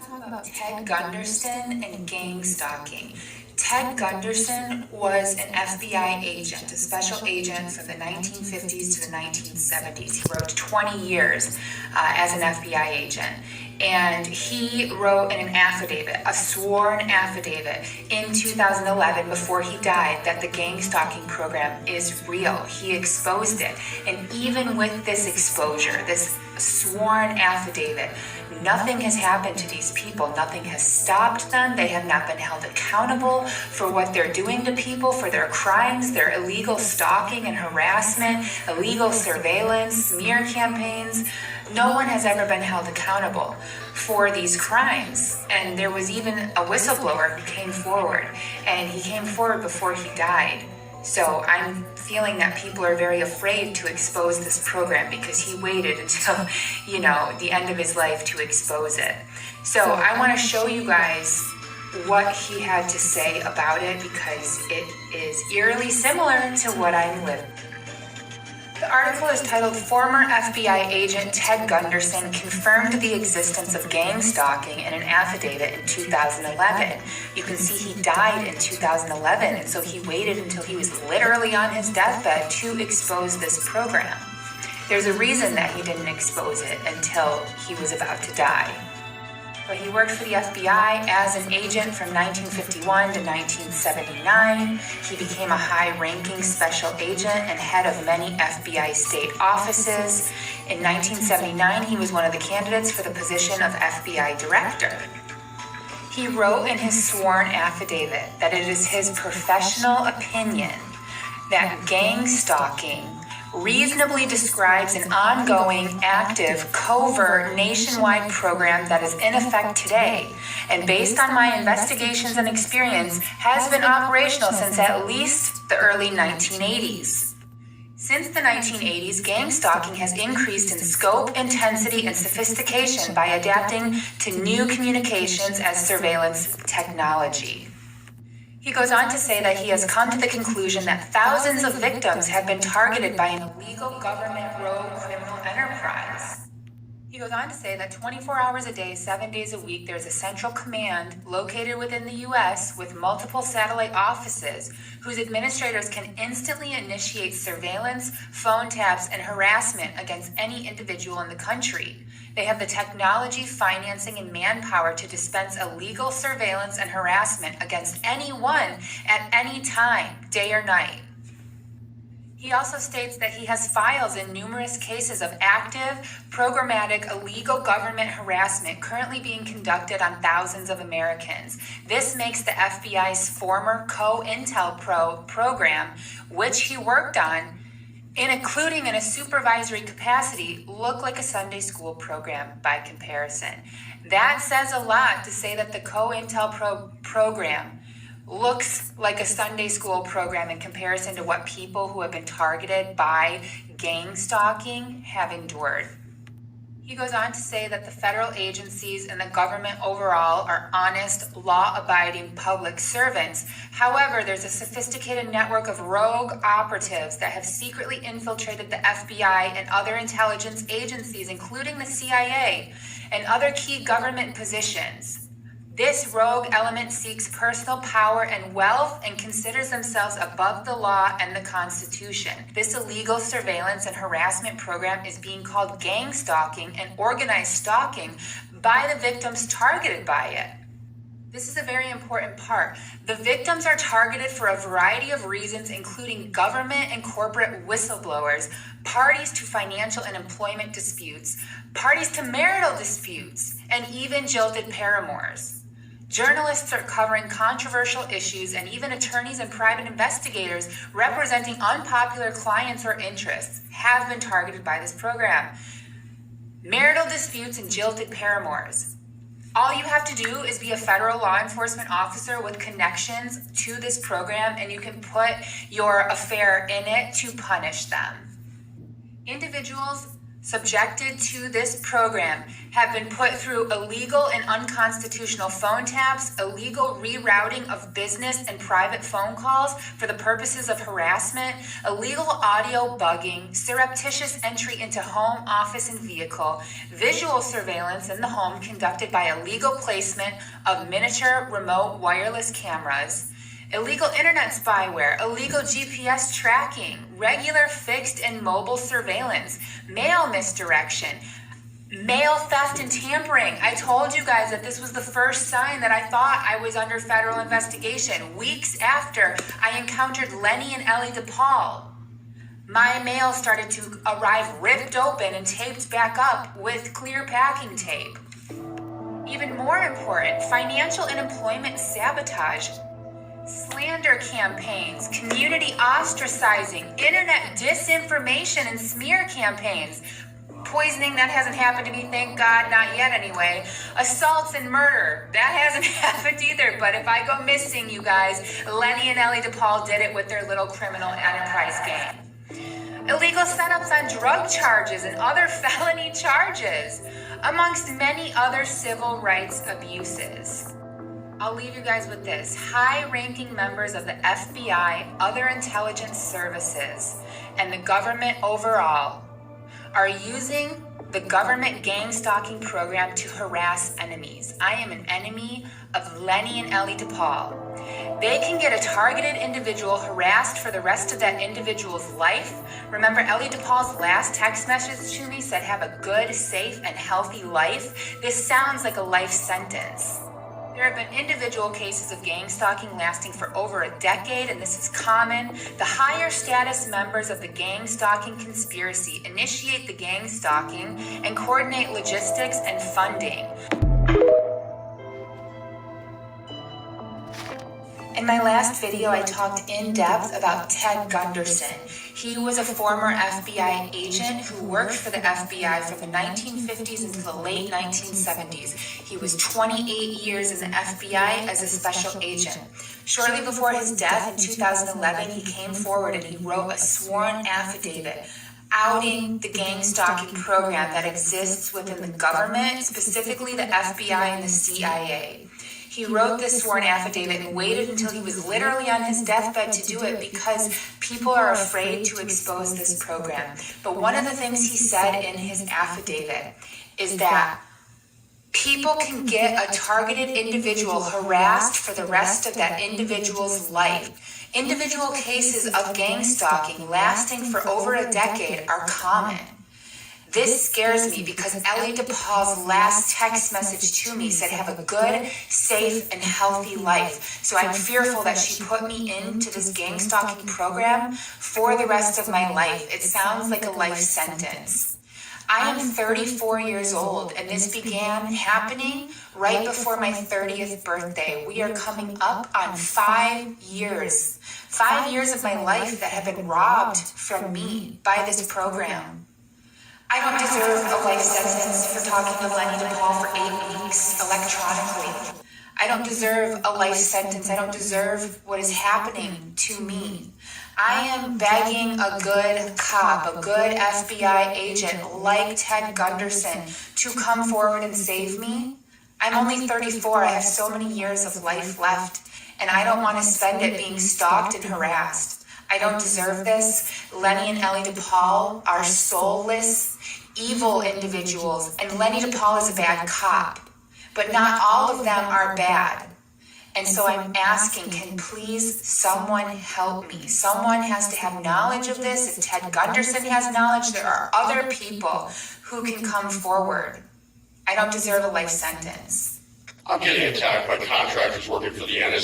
Talk about Ted Gunderson and gang stalking. Ted Gunderson was an FBI agent, a special agent from the 1950s to the 1970s. He wrote 20 years as an FBI agent. And he wrote in an affidavit, a sworn affidavit, in 2011 before he died that the gang stalking program is real. He exposed it. And even with this exposure, this sworn affidavit, nothing has happened to these people. Nothing has stopped them. They have not been held accountable for what they're doing to people, for their crimes, their illegal stalking and harassment, illegal surveillance, smear campaigns. No one has ever been held accountable for these crimes. And there was even a whistleblower who came forward, and he came forward before he died. So I'm feeling that people are very afraid to expose this program because he waited until, the end of his life to expose it. So I want to show you guys what he had to say about it because it is eerily similar to what I'm living. The article is titled "Former FBI Agent Ted Gunderson Confirmed the Existence of Gang Stalking in an Affidavit in 2011. You can see he died in 2011, and so he waited until he was literally on his deathbed to expose this program. There's a reason that he didn't expose it until he was about to die. But he worked for the FBI as an agent from 1951 to 1979. He became a high-ranking special agent and head of many FBI state offices. In 1979, he was one of the candidates for the position of FBI director. He wrote in his sworn affidavit that it is his professional opinion that gang stalking reasonably describes an ongoing, active, covert, nationwide program that is in effect today, and based on my investigations and experience, has been operational since at least the early 1980s. Since the 1980s, gang stalking has increased in scope, intensity, and sophistication by adapting to new communications as surveillance technology. He goes on to say that he has come to the conclusion that thousands of victims have been targeted by an illegal government rogue criminal enterprise. He goes on to say that 24 hours a day, 7 days a week, there's a central command located within the U.S. with multiple satellite offices whose administrators can instantly initiate surveillance, phone taps, and harassment against any individual in the country. They have the technology, financing, and manpower to dispense illegal surveillance and harassment against anyone at any time, day or night. He also states that he has files in numerous cases of active, programmatic, illegal government harassment currently being conducted on thousands of Americans. This makes the FBI's former COINTELPRO program, which he worked on, including in a supervisory capacity, look like a Sunday school program by comparison. That says a lot to say that the COINTELPRO program looks like a Sunday school program in comparison to what people who have been targeted by gang stalking have endured. He goes on to say that the federal agencies and the government overall are honest, law-abiding public servants. However, there's a sophisticated network of rogue operatives that have secretly infiltrated the FBI and other intelligence agencies, including the CIA and other key government positions. This rogue element seeks personal power and wealth and considers themselves above the law and the Constitution. This illegal surveillance and harassment program is being called gang stalking and organized stalking by the victims targeted by it. This is a very important part. The victims are targeted for a variety of reasons, including government and corporate whistleblowers, parties to financial and employment disputes, parties to marital disputes, and even jilted paramours. Journalists are covering controversial issues, and even attorneys and private investigators representing unpopular clients or interests have been targeted by this program. Marital disputes and jilted paramours. All you have to do is be a federal law enforcement officer with connections to this program, and you can put your affair in it to punish them. Individuals subjected to this program have been put through illegal and unconstitutional phone taps, illegal rerouting of business and private phone calls for the purposes of harassment, illegal audio bugging, surreptitious entry into home, office, and vehicle, visual surveillance in the home conducted by illegal placement of miniature remote wireless cameras, illegal internet spyware, illegal GPS tracking, regular fixed and mobile surveillance, mail misdirection, mail theft and tampering. I told you guys that this was the first sign that I thought I was under federal investigation. Weeks after I encountered Lenny and Ellie DePaul, my mail started to arrive ripped open and taped back up with clear packing tape. Even more important, financial and employment sabotage, slander campaigns, community ostracizing, internet disinformation and smear campaigns, poisoning that hasn't happened to me, thank God, not yet anyway, assaults and murder, that hasn't happened either, but if I go missing, you guys, Lenny and Ellie DePaul did it with their little criminal enterprise game. Illegal setups on drug charges and other felony charges, amongst many other civil rights abuses. I'll leave you guys with this. High-ranking members of the FBI, other intelligence services, and the government overall are using the government gang stalking program to harass enemies. I am an enemy of Lenny and Ellie DePaul. They can get a targeted individual harassed for the rest of that individual's life. Remember, Ellie DePaul's last text message to me said, have a good, safe, and healthy life. This sounds like a life sentence. There have been individual cases of gang stalking lasting for over a decade, and this is common. The higher status members of the gang stalking conspiracy initiate the gang stalking and coordinate logistics and funding. In my last video, I talked in depth about Ted Gunderson. He was a former FBI agent who worked for the FBI from the 1950s until the late 1970s. He was 28 years in the FBI as a special agent. Shortly before his death in 2011, he came forward and he wrote a sworn affidavit outing the gang stalking program that exists within the government, specifically the FBI and the CIA. He wrote this sworn affidavit and waited until he was literally on his deathbed to do it because people are afraid to expose this program. But one of the things he said in his affidavit is that people can get a targeted individual harassed for the rest of that individual's life. Individual cases of gang stalking lasting for over a decade are common. This scares me because Ellie DePaul's last text message to me said, have a good, safe, and healthy life. So I'm fearful that she put me into this gang stalking program for the rest of my life. It sounds like a life sentence. I am 34 years old, and this began happening right before my 30th birthday. We are coming up on 5 years. 5 years of my life that have been robbed from me by this program. I don't deserve a life sentence for talking to Lenny DePaul for 8 weeks electronically. I don't deserve a life sentence. I don't deserve what is happening to me. I am begging a good cop, a good FBI agent like Ted Gunderson to come forward and save me. I'm only 34. I have so many years of life left, and I don't want to spend it being stalked and harassed. I don't deserve this. Lenny and Ellie DePaul are soulless, evil individuals, and Lenny DePaul is a bad cop. But not all of them are bad. And so I'm asking, can please someone help me? Someone has to have knowledge of this. If Ted Gunderson has knowledge, there are other people who can come forward. I don't deserve a life sentence. I'm getting attacked by contractors working for the NSA